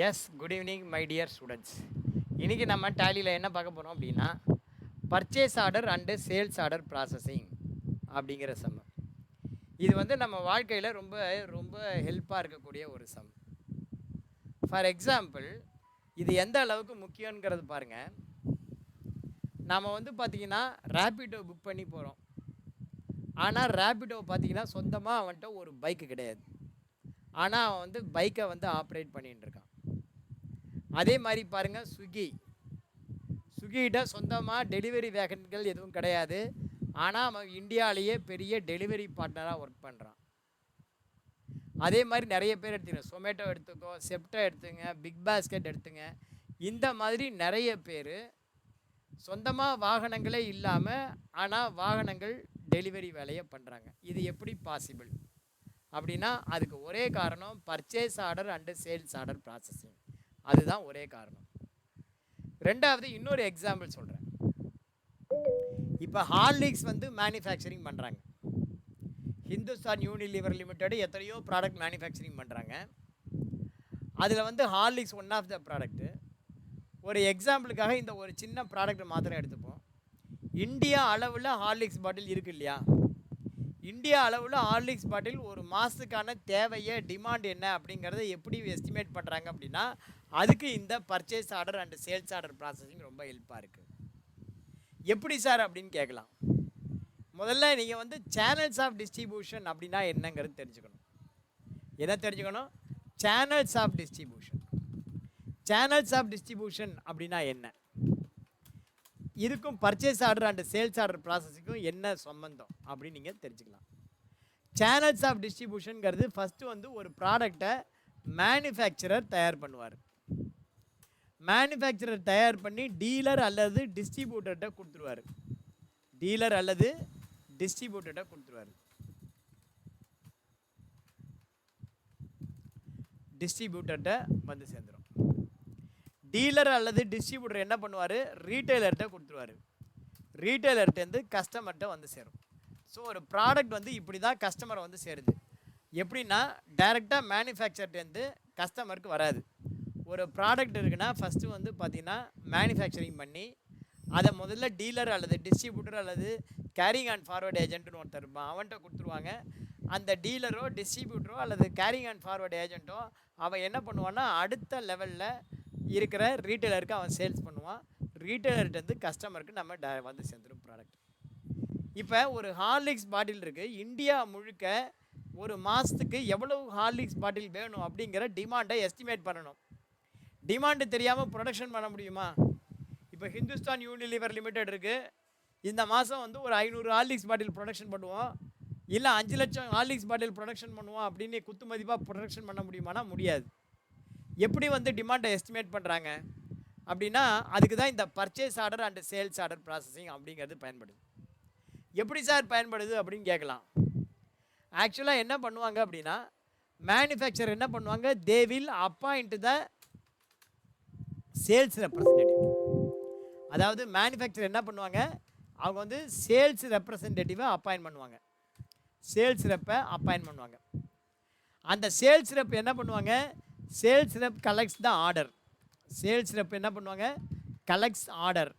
S, good evening my dear students. இன்றைக்கி நம்ம டேலியில் என்ன பார்க்க போகிறோம் அப்படின்னா, purchase order and sales order processing அப்படிங்கிற சம். இது வந்து நம்ம வாழ்க்கையில் ரொம்ப ரொம்ப ஹெல்ப்பாக இருக்கக்கூடிய ஒரு சம். ஃபார் எக்ஸாம்பிள், இது எந்த அளவுக்கு முக்கியங்கிறது பாருங்கள். நாம் வந்து பார்த்திங்கன்னா ரேப்பிடோ புக் பண்ணி போகிறோம். ஆனால் ரேப்பிடோ பார்த்திங்கன்னா சொந்தமாக அவன்கிட்ட ஒரு பைக்கு கிடையாது. ஆனால் அவன் வந்து பைக்கை வந்து ஆப்ரேட் பண்ணிகிட்டு இருக்கான். அதே மாதிரி பாருங்கள், ஸ்விக்கிகிட்ட சொந்தமாக டெலிவரி வேகன்கள் எதுவும் கிடையாது. ஆனால் அவன் இந்தியாவிலேயே பெரிய டெலிவரி பார்ட்னராக ஒர்க் பண்ணுறான். அதே மாதிரி நிறைய பேர் எடுத்துங்க, சொமேட்டோ எடுத்துக்கோ, செப்டோ எடுத்துங்க, பிக் பாஸ்கெட் எடுத்துங்க. இந்த மாதிரி நிறைய பேர் சொந்தமாக வாகனங்களே இல்லாமல் ஆனால் வாகனங்கள் டெலிவரி வேலையை பண்ணுறாங்க. இது எப்படி பாசிபிள் அப்படின்னா, அதுக்கு ஒரே காரணம் purchase order and sales order processing. அதுதான் ஒரே காரணம். ரெண்டாவது இன்னொரு எக்ஸாம்பிள் சொல்கிறேன். இப்போ ஹார்லிக்ஸ் வந்து மேனுஃபேக்சரிங் பண்ணுறாங்க. ஹிந்துஸ்தான் யூனிலிவர் லிமிடெட் எத்தனையோ ப்ராடக்ட் மேனுஃபேக்சரிங் பண்ணுறாங்க. அதில் வந்து Horlicks one of the product. ஒரு எக்ஸாம்பிளுக்காக இந்த ஒரு சின்ன ப்ராடக்ட் மாத்திரம் எடுத்துப்போம். இந்தியா அளவில் ஹார்லிக்ஸ் பாட்டில் இருக்கு இல்லையா? இந்தியா அளவில் ஹார்லிக்ஸ் பாட்டில் ஒரு மாதத்துக்கான தேவையை டிமாண்ட் என்ன அப்படிங்கிறத எப்படி எஸ்டிமேட் பண்ணுறாங்க அப்படின்னா, அதுக்கு இந்த purchase order and sales order processing ரொம்ப ஹெல்ப்பாக இருக்குது. எப்படி சார் அப்படின்னு கேட்கலாம். முதல்ல நீங்கள் வந்து சேனல்ஸ் ஆஃப் டிஸ்ட்ரிபியூஷன் அப்படின்னா என்னங்கிறது தெரிஞ்சுக்கணும். என்ன தெரிஞ்சுக்கணும்? Channels of distribution. Channels of distribution அப்படின்னா என்ன? இதுக்கும் purchase order and sales order ப்ராசஸிங்கும் என்ன சம்பந்தம் அப்படின்னு நீங்கள் தெரிஞ்சுக்கலாம். சேனல்ஸ் ஆஃப் டிஸ்ட்ரிபியூஷனுங்கிறது ஃபஸ்ட்டு வந்து ஒரு ப்ராடக்டை மேனுஃபேக்சரர் தயார் பண்ணுவார். மேனுஃபேக்சரர் தயார் பண்ணி டீலர் அல்லது டிஸ்ட்ரிபியூட்டர்கிட்ட கொடுத்துருவார். டீலர் அல்லது டிஸ்ட்ரிபியூட்டர்கிட்ட கொடுத்துருவார். டிஸ்ட்ரிபியூட்டர்கிட்ட வந்து சேர்ந்துடும். டீலர் அல்லது டிஸ்ட்ரிபியூட்டர் என்ன பண்ணுவார்? ரீட்டைலர்கிட்ட கொடுத்துருவார். ரீட்டைலர்கிட்டேருந்து கஸ்டமர்கிட்ட வந்து சேரும். ஸோ ஒரு ப்ராடக்ட் வந்து இப்படி தான் கஸ்டமரை வந்து சேருது. எப்படின்னா, டைரெக்டாக மேனுஃபேக்சர்ட்டேருந்து கஸ்டமருக்கு வராது. ஒரு ப்ராடக்ட் இருக்குன்னா ஃபஸ்ட்டு வந்து பார்த்திங்கன்னா மேனுஃபேக்சரிங் பண்ணி அதை முதல்ல டீலர் அல்லது டிஸ்ட்ரிபியூட்டர் அல்லது கேரிங் அண்ட் ஃபார்வர்டு ஏஜென்ட்டுன்னு ஒருத்தர் இருப்பான், அவன்கிட்ட கொடுத்துருவாங்க. அந்த டீலரோ டிஸ்ட்ரிபியூட்டரோ அல்லது கேரிங் அண்ட் ஃபார்வர்டு ஏஜென்ட்டோ அவன் என்ன பண்ணுவான்னா, அடுத்த லெவலில் இருக்கிற ரீட்டைலருக்கு அவன் சேல்ஸ் பண்ணுவான். ரீட்டைலர்கிட்டருந்து கஸ்டமருக்கு நம்ம வந்து சேர்ந்துடும் ப்ராடக்ட். இப்போ ஒரு ஹார்லிக்ஸ் பாட்டில் இருக்குது. இந்தியா முழுக்க ஒரு மாதத்துக்கு எவ்வளவு ஹார்லிக்ஸ் பாட்டில் வேணும் அப்படிங்கிற டிமாண்டை எஸ்டிமேட் பண்ணணும். டிமாண்டு தெரியாமல் ப்ரொடக்ஷன் பண்ண முடியுமா? இப்போ ஹிந்துஸ்தான் யூனிலிவர் லிமிடெட் இருக்குது. இந்த மாதம் வந்து ஒரு 500 ஹார்லிக்ஸ் பாட்டில் ப்ரொடக்ஷன் பண்ணுவோம், இல்லை 5 லட்சம் ஹார்லிக்ஸ் பாட்டில் ப்ரொடக்ஷன் பண்ணுவோம் அப்படின்னு குத்து மதிப்பாக ப்ரொடக்ஷன் பண்ண முடியுமானா முடியாது. எப்படி வந்து டிமாண்டை எஸ்டிமேட் பண்ணுறாங்க அப்படின்னா, அதுக்கு தான் இந்த purchase order and sales order processing அப்படிங்கிறது பயன்படுது. எப்படி சார் பயன்படுது அப்படின்னு கேட்கலாம். ஆக்சுவலாக என்ன பண்ணுவாங்க அப்படின்னா, மேனுஃபேக்சர் என்ன பண்ணுவாங்க? They will appoint the sales representative. அதாவது மேனுஃபேக்சர் என்ன பண்ணுவாங்க? அவங்க வந்து சேல்ஸ் ரெப்ரசன்டேட்டிவை அப்பாயின்ட் பண்ணுவாங்க. சேல்ஸ் ரெப்பை அப்பாயின்ட் பண்ணுவாங்க. அந்த சேல்ஸ் ரெப் என்ன பண்ணுவாங்க? Sales rep collects the order. Sales rep என்ன பண்ணுவாங்க? Collects order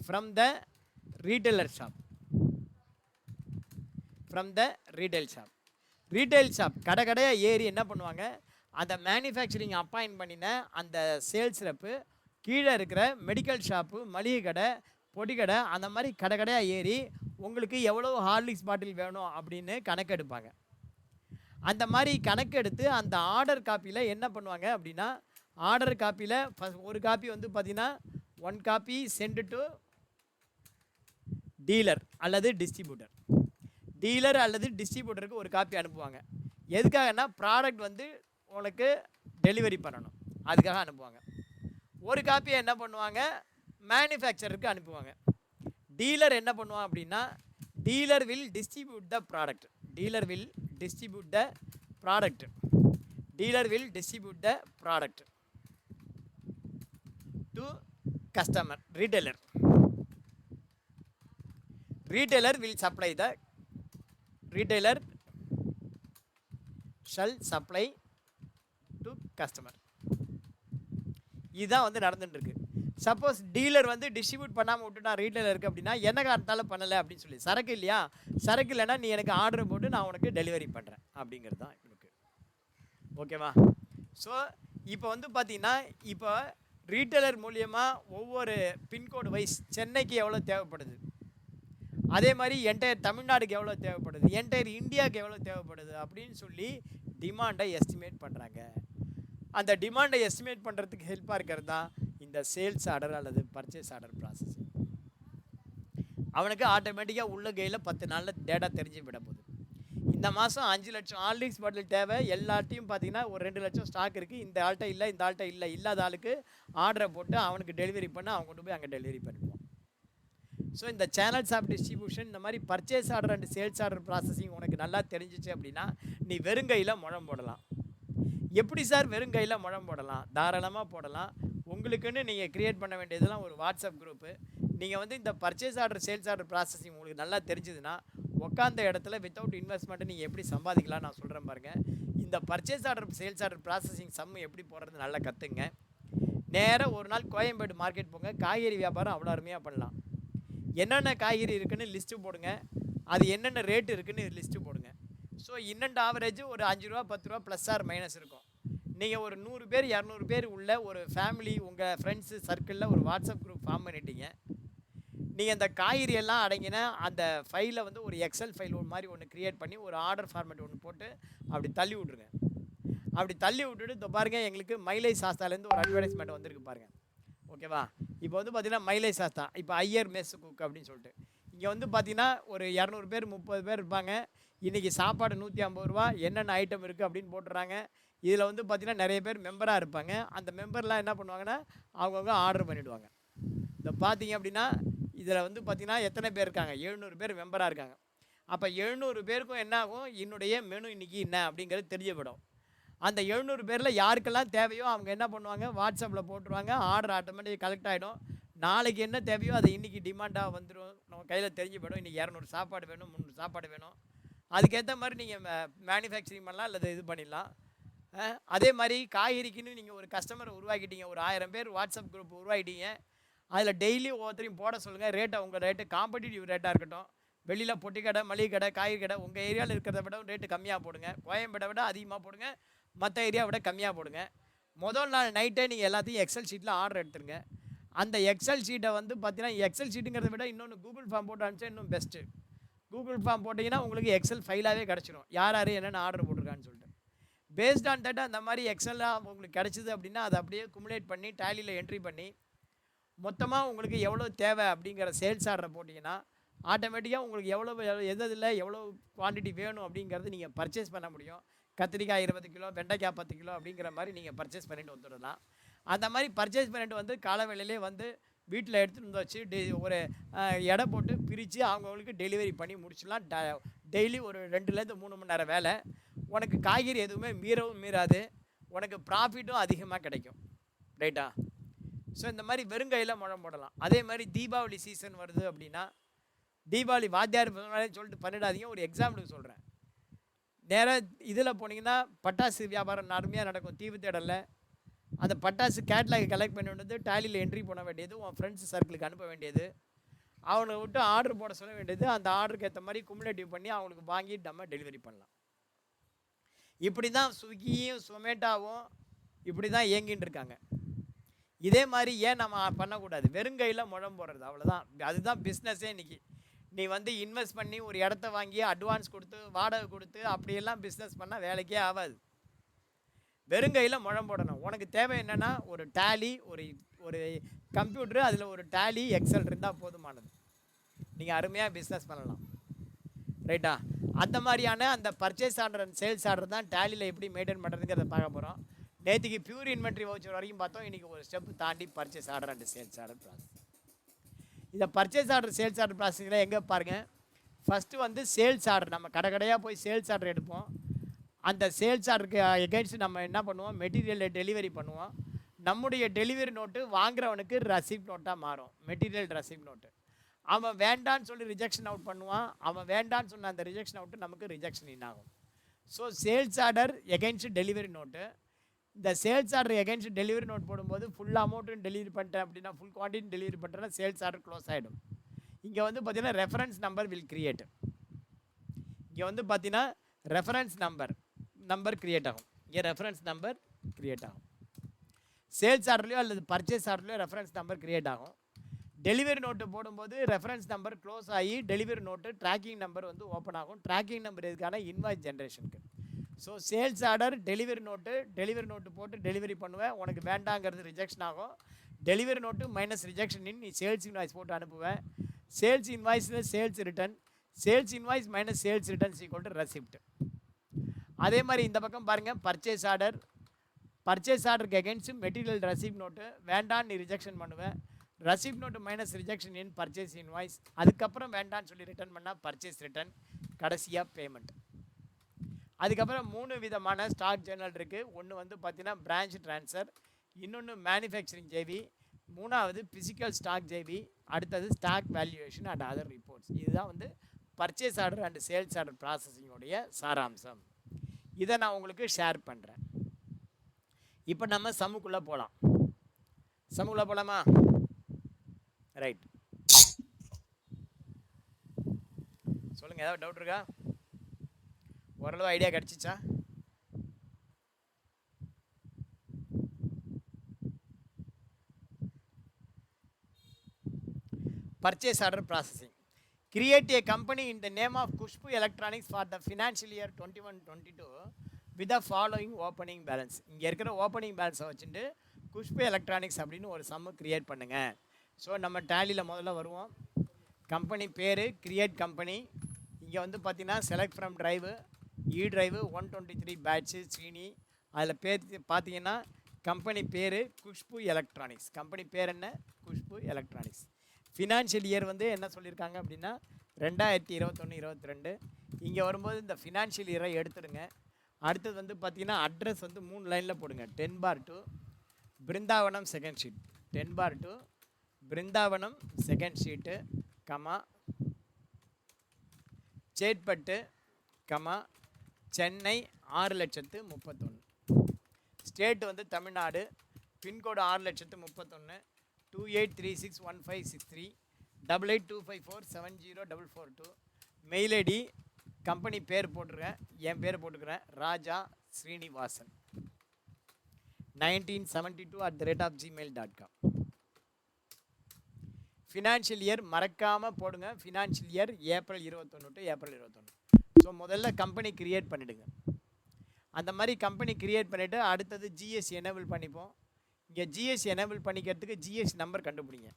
from the retailer shop. From the retail shop. Retail shop கடையாக ஏறி என்ன பண்ணுவாங்க? அந்த மேனுஃபேக்சரிங் அப்பாயின்ட் பண்ணின அந்த சேல்ஸ் ரெப்பு கீழே இருக்கிற மெடிக்கல் ஷாப்பு, மளிகை கடை, பொடிக்கடை, அந்த மாதிரி கடையாக ஏறி உங்களுக்கு எவ்வளோ ஹார்லிக்ஸ் பாட்டில் வேணும் அப்படின்னு கணக்கெடுப்பாங்க. அந்த மாதிரி கணக்கெடுத்து அந்த ஆர்டர் காப்பியில் என்ன பண்ணுவாங்க அப்படின்னா, ஆர்டர் காப்பியில் ஒரு காப்பி வந்து பார்த்திங்கன்னா 1 காப்பி சென்ட் டு டீலர் அல்லது டிஸ்ட்ரிபியூட்டர். டீலர் அல்லது டிஸ்ட்ரிபியூட்டருக்கு ஒரு காப்பி அனுப்புவாங்க. எதுக்காகனா, ப்ராடக்ட் வந்து உங்களுக்கு டெலிவரி பண்ணணும், அதுக்காக அனுப்புவாங்க. ஒரு காப்பியை என்ன பண்ணுவாங்க? மேனுஃபேக்சருக்கு அனுப்புவாங்க. டீலர் என்ன பண்ணுவாங்க அப்படின்னா, dealer will distribute the product. Dealer will distribute the product. Dealer will distribute the product to customer, retailer. Retailer will supply the retailer shall supply to customer. இதுதான் வந்து நடந்துட்டு இருக்கு. சப்போஸ் டீலர் வந்து டிஸ்ட்ரிபியூட் பண்ணாமல் விட்டு நான் ரீட்டைலர் இருக்குது அப்படின்னா என்ன காரணத்தால் பண்ணலை அப்படின்னு சொல்லி, சரக்கு இல்லையா, சரக்கு இல்லைன்னா நீ எனக்கு ஆர்டர் போட்டு நான் உனக்கு டெலிவரி பண்ணுறேன் அப்படிங்கிறது தான் எனக்கு. ஓகேவா? ஸோ இப்போ வந்து பார்த்தீங்கன்னா இப்போ ரீட்டைலர் மூலியமாக ஒவ்வொரு பின்கோடு வைஸ் சென்னைக்கு எவ்வளோ தேவைப்படுது, அதே மாதிரி என்டையர் தமிழ்நாடுக்கு எவ்வளோ தேவைப்படுது, என்டையர் இந்தியாவுக்கு எவ்வளோ தேவைப்படுது அப்படின்னு சொல்லி டிமாண்டை எஸ்டிமேட் பண்ணுறாங்க. அந்த டிமாண்டை எஸ்டிமேட் பண்ணுறதுக்கு ஹெல்ப்பாக இருக்கிறது தான் இந்த சேல்ஸ் ஆர்டர் அல்லது பர்ச்சேஸ் ஆர்டர் ப்ராசஸ். அவனுக்கு ஆட்டோமேட்டிக்காக உள்ள கையில் 10 நாளில் டேட்டா தெரிஞ்சு விட போகுது. இந்த மாதம் 5 லட்சம் ஹார்லிக்ஸ் பாட்டில் தேவை, எல்லாத்தையும் பார்த்தீங்கன்னா ஒரு 2 லட்சம் ஸ்டாக் இருக்குது, இந்த ஆள்கிட்ட இல்லை, இந்த ஆள்கிட்ட இல்லை, இல்லாத ஆளுக்கு ஆர்டரை போட்டு அவனுக்கு டெலிவரி பண்ண அவன் கொண்டு போய் அங்கே டெலிவரி பண்ணிடுவான். ஸோ இந்த சேனல்ஸ் ஆஃப் டிஸ்ட்ரிபியூஷன், இந்த மாதிரி purchase order and sales order processing உனக்கு நல்லா தெரிஞ்சிச்சு அப்படின்னா நீ வெறுங்கையில் முழம் போடலாம். எப்படி சார் வெறுங்கையில் முழம் போடலாம்? தாராளமாக போடலாம். உங்களுக்குன்னு நீங்கள் க்ரியேட் பண்ண வேண்டியதெல்லாம் ஒரு வாட்ஸ்அப் குரூப்பு. நீங்கள் வந்து இந்த purchase order sales order processing உங்களுக்கு நல்லா தெரிஞ்சுதுன்னா உட்காந்த இடத்துல வித்தவுட் இன்வெஸ்ட்மெண்ட்டு நீங்கள் எப்படி சம்பாதிக்கலாம் நான் சொல்கிறேன் பாருங்கள். இந்த purchase order sales order processing சம்மு எப்படி போடுறது நல்லா கற்றுங்க. நேராக ஒரு நாள் கோயம்பேடு மார்க்கெட் போங்க, காய்கறி வியாபாரம் அவ்வளோ அருமையாக பண்ணலாம். என்னென்ன காய்கறி இருக்குதுன்னு லிஸ்ட்டு போடுங்க, அது என்னென்ன ரேட்டு இருக்குதுன்னு லிஸ்ட்டு போடுங்க. ஸோ இன்னெண்டு ஆவரேஜ் ஒரு 5 ரூபா 10 ரூபா ப்ளஸ் ஆர் மைனஸ் இருக்கும். நீங்கள் ஒரு 100 பேர் 200 பேர் உள்ள ஒரு ஃபேமிலி உங்கள் ஃப்ரெண்ட்ஸு சர்க்கிளில் ஒரு வாட்ஸ்அப் குரூப் ஃபார்ம் பண்ணிட்டீங்க. நீங்கள் இந்த காய்கறி எல்லாம் அடங்கின அந்த ஃபைலை வந்து ஒரு எக்ஸல் ஃபைல் ஒரு மாதிரி ஒன்று க்ரியேட் பண்ணி ஒரு ஆர்டர் ஃபார்மேட் ஒன்று போட்டு அப்படி தள்ளி விட்ருங்க. அப்படி தள்ளி விட்டுட்டு இப்போ பாருங்கள், எங்களுக்கு மைலேஜ் சாஸ்தாலேருந்து ஒரு அட்வர்டைஸ்மெண்ட் வந்திருக்கு பாருங்கள். ஓகேவா? இப்போ வந்து பார்த்தீங்கன்னா மைலேஜ் சாஸ்தா, இப்போ ஐயர் மெஸ் குக் அப்படின்னு சொல்லிட்டு இங்கே வந்து பார்த்தீங்கன்னா ஒரு 200 பேர் 30 பேர் இருப்பாங்க. இன்றைக்கி சாப்பாடு 150 ரூபா, என்னென்ன ஐட்டம் இருக்குது அப்படின்னு போட்டுறாங்க. இதில் வந்து பார்த்திங்கன்னா நிறைய பேர் மெம்பராக இருப்பாங்க. அந்த மெம்பர்லாம் என்ன பண்ணுவாங்கன்னா அவங்கவுங்க ஆர்டர் பண்ணிவிடுவாங்க. இதை பார்த்தீங்க அப்படின்னா இதில் வந்து பார்த்திங்கன்னா எத்தனை பேர் இருக்காங்க? 700 பேர் மெம்பராக இருக்காங்க. அப்போ 700 பேருக்கும் என்ன ஆகும், என்னுடைய மெனு இன்றைக்கி என்ன அப்படிங்கிறது தெரியப்படும். அந்த 700 பேரில் யாருக்கெல்லாம் தேவையோ அவங்க என்ன பண்ணுவாங்க, வாட்ஸ்அப்பில் போட்டுருவாங்க, ஆர்டர் ஆட்டோமேட்டிக் கலெக்ட் ஆகிடும். நாளைக்கு என்ன தேவையோ அதை இன்றைக்கி டிமாண்டாக வந்துடும், நம்ம கையில் தெரிஞ்சு போய்டும். இன்றைக்கி 200 சாப்பாடு வேணும், 300 சாப்பாடு வேணும், அதுக்கேற்ற மாதிரி நீங்கள் மேனுஃபேக்சரிங் பண்ணலாம், அல்லது இது பண்ணிடலாம். அதே மாதிரி காய்கறிக்குன்னு நீங்கள் ஒரு கஸ்டமரை உருவாக்கிட்டீங்க, ஒரு 1000 பேர் வாட்ஸ்அப் குரூப் உருவாக்கிட்டீங்க. அதில் டெய்லி ஒவ்வொருத்தரையும் போட சொல்லுங்கள். ரேட்டை உங்கள் ரேட்டு காம்படிட்டிவ் ரேட்டாக இருக்கட்டும். வெளியில் பொட்டி கடை, மளிகை கடை, காய்கறி கடை உங்கள் ஏரியாவில் இருக்கிறத விட ரேட்டு கம்மியாக போடுங்க. கோயம்பேடை விட அதிகமாக போடுங்க, மற்ற ஏரியாவை விட கம்மியாக போடுங்க. முதல் நாள் நைட்டே நீங்கள் எல்லாத்தையும் எக்ஸல் ஷீட்டில் ஆர்டர் எடுத்துருங்க. அந்த எக்ஸல் ஷீட்டை வந்து பார்த்தீங்கன்னா எக்ஸல் ஷீட்டுங்கிறத விட இன்னொன்று கூகுள் ஃபார்ம் போட்டு அனுப்பிச்சா இன்னும் பெஸ்ட்டு. கூகுள் ஃபார்ம் போட்டிங்கன்னா உங்களுக்கு எக்ஸல் ஃபைலாகவே கிடச்சிடும், யார் யார் என்னென்ன ஆர்டர் போட்டிருக்கான்னு சொல்லிட்டு. பேஸ்ட் ஆன் தட் அந்த மாதிரி எக்ஸலாக உங்களுக்கு கிடச்சிது அப்படின்னா அதை அப்படியே குமுலேட் பண்ணி டேலியில் என்ட்ரி பண்ணி மொத்தமாக உங்களுக்கு எவ்வளோ தேவை அப்படிங்கிற சேல்ஸ் ஆர்டரை போட்டிங்கன்னா ஆட்டோமேட்டிக்காக உங்களுக்கு எவ்வளோ எதில் எவ்வளோ குவான்டிட்டி வேணும் அப்படிங்கிறது நீங்கள் பர்ச்சேஸ் பண்ண முடியும். கத்திரிக்காய் 20 கிலோ, வெண்டைக்காய் 10 கிலோ அப்படிங்கிற மாதிரி நீங்கள் பர்ச்சேஸ் பண்ணிட்டு வந்துடலாம். அந்த மாதிரி பர்ச்சேஸ் பண்ணிட்டு வந்து கால வேளையிலே வந்து வீட்டில் எடுத்துகிட்டு வந்து வச்சு ஒரு எடை போட்டு பிரித்து அவங்களுக்கு டெலிவரி பண்ணி முடிச்சிடலாம். டெய்லி ஒரு 2லேருந்து 3 மணி நேரம் வேலை. உனக்கு காய்கறி எதுவுமே மீறவும் மீறாது, உனக்கு ப்ராஃபிட்டும் அதிகமாக கிடைக்கும். ரைட்டா? ஸோ இந்த மாதிரி வெறுங்கையில் முழம் போடலாம். அதே மாதிரி தீபாவளி சீசன் வருது அப்படின்னா தீபாவளி வாத்தியார் சொல்லிட்டு பண்ணிடாதீங்க. ஒரு எக்ஸாம்பிளுக்கு சொல்கிறேன். நேராக இதில் போனீங்கன்னா பட்டாசு வியாபாரம் அருமையாக நடக்கும். தீவு தேடலில் அந்த பட்டாசு கேட்லாக் கலெக்ட் பண்ணி வேண்டியது, டேலியில் என்ட்ரி பண்ண வேண்டியது, உன் ஃப்ரெண்ட்ஸ் சர்க்கிளுக்கு அனுப்ப வேண்டியது, அவனை விட்டு ஆர்டர் போட சொல்ல வேண்டியது, அந்த ஆர்டருக்கு ஏற்ற மாதிரி குமுலேட்டிவ் பண்ணி அவங்களுக்கு வாங்கி நம்ம டெலிவரி பண்ணலாம். இப்படி தான் ஸ்விக்கியும் சொமேட்டோவும் இப்படி தான் இயங்கின்னு இருக்காங்க. இதே மாதிரி ஏன் நம்ம பண்ணக்கூடாது? வெறுங்கையில் முழம் போடுறது, அவ்வளோதான். அதுதான் பிஸ்னஸே இன்றைக்கி. நீ வந்து இன்வெஸ்ட் பண்ணி ஒரு இடத்த வாங்கி அட்வான்ஸ் கொடுத்து வாடகை கொடுத்து அப்படியெல்லாம் பிஸ்னஸ் பண்ணால் வேலைக்கே ஆகாது. வெறுங்கையில் முழம் போடணும். உனக்கு தேவை என்னென்னா ஒரு டேலி, ஒரு கம்ப்யூட்ரு, அதில் ஒரு டேலி எக்ஸல் இருந்தால் போதுமானது. நீங்கள் அருமையாக பிஸ்னஸ் பண்ணலாம். ரைட்டா? அந்த மாதிரியான அந்த purchase order and sales order தான் டேலியில் எப்படி மெயின்டைன் பண்ணுறதுங்கிறத பார்க்க போகிறோம். நேற்றுக்கு பியூர் இன்வென்ட்ரி வவுச்சர் வரைக்கும் பார்த்தோம். இன்றைக்கி ஒரு ஸ்டெப் தாண்டி purchase order and sales order process. இந்த பர்ச்சேஸ் ஆர்டர் சேல்ஸ் ஆர்டர் ப்ராசஸில் எங்கே பாருங்கள், ஃபஸ்ட்டு வந்து சேல்ஸ் ஆர்டர். நம்ம கடையாக போய் சேல்ஸ் ஆர்டர் எடுப்போம். அந்த சேல்ஸ் ஆர்டருக்கு எகென்ஸ்ட் நம்ம என்ன பண்ணுவோம், மெட்டீரியலை டெலிவரி பண்ணுவோம். நம்முடைய டெலிவரி நோட்டு வாங்குறவனுக்கு ரசீப்ட் நோட்டாக மாறும், மெட்டீரியல் ரசீப்ட் நோட்டு. அவன் வேண்டான்னு சொல்லி ரிஜெக்ஷன் அவுட் பண்ணுவான். அவன் வேண்டான்னு சொன்ன அந்த ரிஜெக்ஷன் அவுட்டு நமக்கு ரிஜெக்ஷன் இன் ஆகும். So sales order against delivery note. இந்த sales order against delivery note போடும்போது ஃபுல் அமௌண்ட்டும் டெலிவரி பண்ணிட்டேன் அப்படின்னா, ஃபுல் குவான்டிட்டி டெலிவரி பண்ணுறேன்னா சேல்ஸ் ஆர்டர் க்ளோஸ் ஆகிடும். இங்கே வந்து பார்த்தீங்கன்னா ரெஃபரன்ஸ் நம்பர் வில் கிரியேட். இங்கே வந்து பார்த்தீங்கன்னா ரெஃபரன்ஸ் நம்பர் கிரியேட் ஆகும். இங்கே ரெஃபரன்ஸ் நம்பர் கிரியேட் ஆகும். சேல்ஸ் ஆர்டர்லையோ அல்லது பர்ச்சேஸ் ஆர்டர்லையோ ரெஃபரன்ஸ் நம்பர் கிரியேட் ஆகும். டெலிவரி நோட்டு போடும்போது ரெஃபரன்ஸ் நம்பர் க்ளோஸ் ஆகி டெலிவரி நோட்டு ட்ராக்கிங் நம்பர் வந்து ஓப்பன் ஆகும். ட்ராக்கிங் நம்பர் எதுக்கான இன்வாய்ஸ் ஜென்ரேஷனுக்கு. So sales order delivery note போட்டு டெலிவரி பண்ணுவேன். உனக்கு வேண்டாங்கிறது ரிஜெக்ஷன் ஆகும். டெலிவரி நோட்டு மைனஸ் ரிஜெக்ஷன் நீ சேல்ஸ் இன்வாய்ஸ் போட்டு அனுப்புவேன். சேல்ஸ் இன்வாய்ஸில் sales return, sales invoice minus sales returns equal to receipt. அதே மாதிரி இந்த பக்கம் பாருங்கள், பர்ச்சேஸ் ஆர்டருக்கு அகென்ஸ்ட் மெட்டீரியல் ரெசிப்ட் நோட்டு வேண்டான்னு நீ ரிஜெக்ஷன் பண்ணுவேன். ரெசிப்ட் நோட்டு மைனஸ் ரிஜெக்ஷன் இன் பர்ச்சேஸ் இன்வாய்ஸ். அதுக்கப்புறம் வேண்டான்னு சொல்லி ரிட்டர்ன் பண்ணால் பர்ச்சேஸ் ரிட்டர்ன், கடைசியாக பேமெண்ட். அதுக்கப்புறம் 3 விதமான ஸ்டாக் ஜேர்னல் இருக்குது. ஒன்று வந்து பார்த்தீங்கன்னா பிரான்ச் ட்ரான்ஸ்ஃபர், இன்னொன்று மேனுஃபேக்சரிங் ஜேவி, மூணாவது பிசிக்கல் ஸ்டாக் ஜேவி, அடுத்தது stock valuation and other reports. இதுதான் வந்து purchase order and sales order ப்ராசஸிங்கோடைய சாராம்சம். இதை நான் உங்களுக்கு ஷேர் பண்ணுறேன். இப்போ நம்ம சம்முக்குள்ளே போகலாமா? ரைட், சொல்லுங்கள், ஏதாவது டவுட் இருக்கா? ஓரளவு idea கிடச்சிச்சா? Purchase order processing. Create a company in the name of Kushbu Electronics for the financial year 21-22 with the following opening balance. இங்கே இருக்கிற ஓப்பனிங் பேலன்ஸை வச்சுட்டு குஷ்பு எலக்ட்ரானிக்ஸ் அப்படின்னு ஒரு சம்மு கிரியேட் பண்ணுங்கள். ஸோ நம்ம டேலியில் முதல்ல வருவோம். கம்பெனி பேர் கிரியேட் கம்பெனி. இங்கே வந்து பார்த்தீங்கன்னா select from drive, drive 123 batch சீனி. அதில் பார்த்தீங்கன்னா கம்பெனி பேர் குஷ்பு எலக்ட்ரானிக்ஸ். கம்பெனி பேர் என்ன? குஷ்பு எலக்ட்ரானிக்ஸ். ஃபினான்ஷியல் இயர் வந்து என்ன சொல்லியிருக்காங்க அப்படின்னா 2021-22. இங்கே வரும்போது இந்த ஃபினான்ஷியல் இயரை எடுத்துடுங்க. அடுத்தது வந்து பார்த்தீங்கன்னா அட்ரஸ் வந்து 3 லைனில் போடுங்க. 10/2 Brindavanam second sheet, 10/2 Brindavanam second sheet, comma Chetpet, comma Chennai 6,31,000. State வந்து Tamil Nadu. Pincode 6,31,000. 28361563 8825470442. Mail ID company பேர் போட்டிருக்கேன், என் பேர் போட்டுக்கிறேன், ராஜா ஸ்ரீனிவாசன் 1972@gmail.com. ஃபினான்ஷியல் இயர் மறக்காமல் போடுங்க. Financial year April 21 to April 21. So முதல்ல கம்பெனி கிரியேட் பண்ணிவிடுங்க. அந்த மாதிரி கம்பெனி கிரியேட் பண்ணிவிட்டு அடுத்தது ஜிஎஸ்டி எனேபிள் பண்ணிப்போம். இங்கே ஜிஎஸ்டி எனேபிள் பண்ணிக்கிறதுக்கு ஜிஎஸ்டி நம்பர் கண்டுபிடிங்க.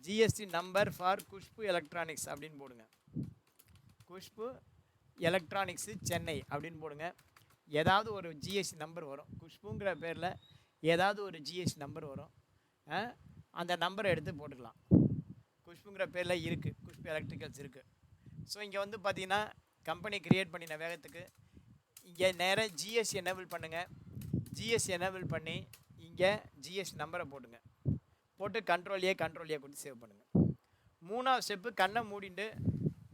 GST number for Khushbu electronics அப்படின்னு போடுங்க. குஷ்பு எலக்ட்ரானிக்ஸு சென்னை அப்படின்னு போடுங்க. ஏதாவது ஒரு ஜிஎஸ்டி நம்பர் வரும். குஷ்புங்கிற பேரில் ஏதாவது ஒரு ஜிஎஸ்டி நம்பர் வரும். அந்த நம்பரை எடுத்து போட்டுக்கலாம். குஷ்புங்கிற பேரில் இருக்குது, குஷ்பு எலக்ட்ரிக்கல்ஸ் இருக்குது. ஸோ இங்கே வந்து பார்த்தீங்கன்னா கம்பெனி கிரியேட் பண்ணின வேகத்துக்கு இங்கே நேராக ஜிஎஸ்டி எனேபிள் பண்ணுங்கள். ஜிஎஸ்டி எனேபிள் பண்ணி இங்கே ஜிஎஸ்டி நம்பரை போட்டுங்க. போட்டு கண்ட்ரோல் ஏ கொடுத்து சேவ் பண்ணுங்கள். 3வது ஸ்டெப்பு கண்ணை மூடிட்டு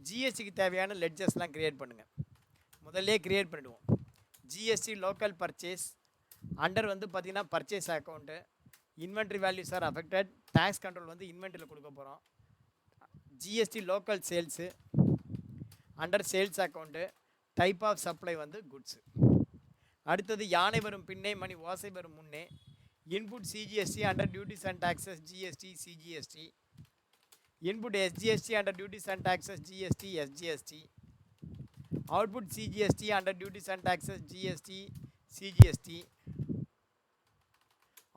ஜிஎஸ்டிக்கு தேவையான லெட்ஜர்ஸ்லாம் க்ரியேட் பண்ணுங்கள். முதல்லே க்ரியேட் பண்ணிவிடுவோம். ஜிஎஸ்டி லோக்கல் பர்ச்சேஸ் அண்டர் வந்து பார்த்திங்கன்னா purchase account, inventory values are affected, tax control வந்து இன்வென்ட்ரியில் கொடுக்க போகிறோம். GST local sales under sales account, type of supply வந்து குட்ஸு. அடுத்தது யானை வரும் பின்னே மணி ஓசை வரும் முன்னே, input CGST under duties and taxes GST CGST, input SGST under duties and taxes GST SGST, output CGST under duties and taxes GST CGST,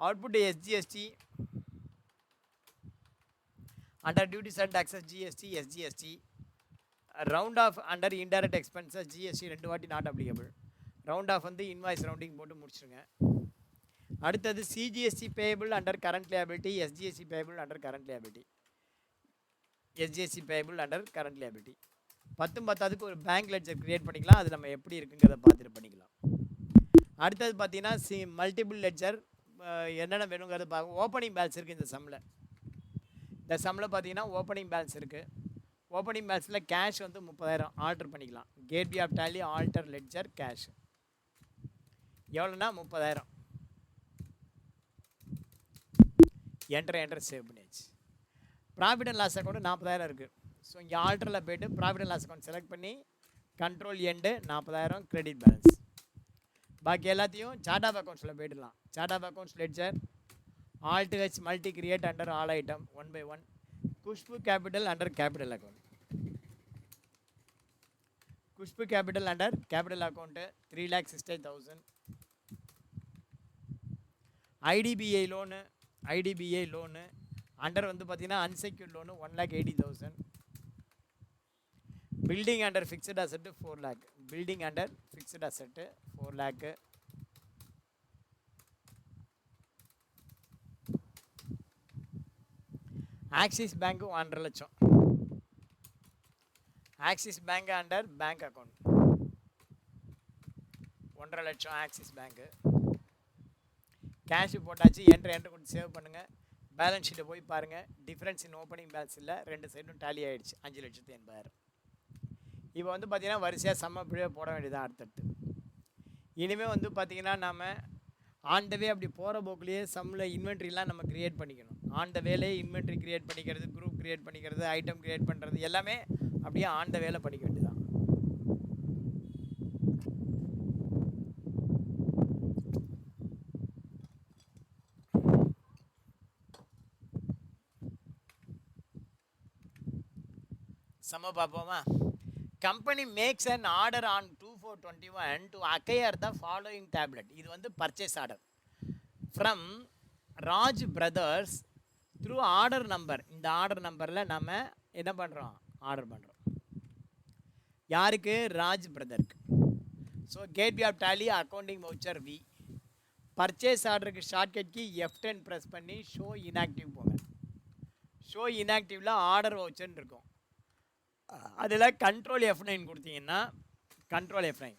output SGST under duties and taxes GST SGST, round off under indirect expenses GST 2 வாட்டி not applicable. Round of வந்து invoice rounding போட்டு முடிச்சுருங்க. அடுத்தது CGST payable under current liability, SGST payable under current liability, SGST payable under current liability. 10 ஒரு bank ledger create பண்ணிக்கலாம். அது நம்ம எப்படி இருக்குங்கிறத பார்த்துட்டு பண்ணிக்கலாம். அடுத்தது பார்த்தீங்கன்னா மல்டிபிள் லெட்ஜர் என்னென்ன வேணுங்கிறத பார்க்க. ஓப்பனிங் பேலன்ஸ் இருக்குது இந்த சம்மில். இந்த சம்மில் பார்த்தீங்கன்னா ஓப்பனிங் பேலன்ஸ் இருக்குது. ஓப்பனிங் பேலன்ஸில் கேஷ் வந்து 30,000 ஆல்டர் பண்ணிக்கலாம். Gateway of Tally alter ledger cash எவ்வளோன்னா 30,000. என்டர் சேவ் பண்ணியாச்சு. ப்ராஃபிட் அண்ட் லாஸ் அக்கௌண்ட் 40,000 இருக்குது. ஸோ இங்கே ஆல்டரில் போய்ட்டு profit and loss account select பண்ணி கண்ட்ரோல் எண்டு 40,000 கிரெடிட் பேலன்ஸ். பாக்கி எல்லாத்தையும் சார்ட் ஆஃப் அக்கௌண்ட்ஸில் போய்டலாம். Chart of accounts ledger alt H multi create under all item 1 by 1. Khushbu capital under capital account. Khushbu capital under capital account 3,60,000. IDBI loan under வந்து பார்த்தீங்கன்னா unsecured loan 1,80,000. Building under fixed asset 4 lakh. Building under fixed asset 4 lakh. Axis பேங்க்கு 1.5 லட்சம். Axis bank under bank account 1.5 லட்சம் Axis பேங்க்கு. Cash போட்டாச்சு. Enter கொடுத்து save பண்ணுங்கள். Balance ஷீட்டை போய் பாருங்கள். டிஃப்ரென்ஸ் இன் ஓப்பனிங் பேலன்ஸ் இல்லை, 2 சைடும் டேலி ஆகிடுச்சு. 5,80,000. இப்போ வந்து பார்த்திங்கன்னா வரிசையாக செம்ம பிழை போட வேண்டியதான் அடுத்தடுத்து. இனிமேல் வந்து பார்த்திங்கன்னா நம்ம ஆன் த வே அப்படி போகிற போக்குலேயே சம்மில் இன்வென்ட்ரிலாம் நம்ம க்ரியேட் பண்ணிக்கணும். ஆன் த வேலே இன்வென்ட்ரி க்ரியேட் பண்ணிக்கிறது, குரூப் க்ரியேட் பண்ணிக்கிறது, ஐட்டம் க்ரியேட் பண்ணுறது எல்லாமே அப்படியே ஆன் த வேலை பண்ணிக்க வேண்டியதான். சம பார்ப்போமா? Company makes an order on 2/4/21 to acquire the following tablet. இது வந்து purchase order from Raj brothers through order number. இந்த ஆர்டர் நம்பரில் நம்ம என்ன பண்ணுறோம்? ஆர்டர் பண்ணுறோம். யாருக்கு? ராஜ் பிரதருக்கு. So gateway of Tally accounting voucher V. Purchase ஆர்டருக்கு ஷார்ட்கட் கீ F10 ப்ரெஸ் பண்ணி ஷோ இன்ஆக்டிவ் போங்க. ஷோ இன்ஆக்டிவில் ஆர்டர் வவுச்சர்னு இருக்கும். அதில் கண்ட்ரோல் F9 கொடுத்தீங்கன்னா கண்ட்ரோல் F9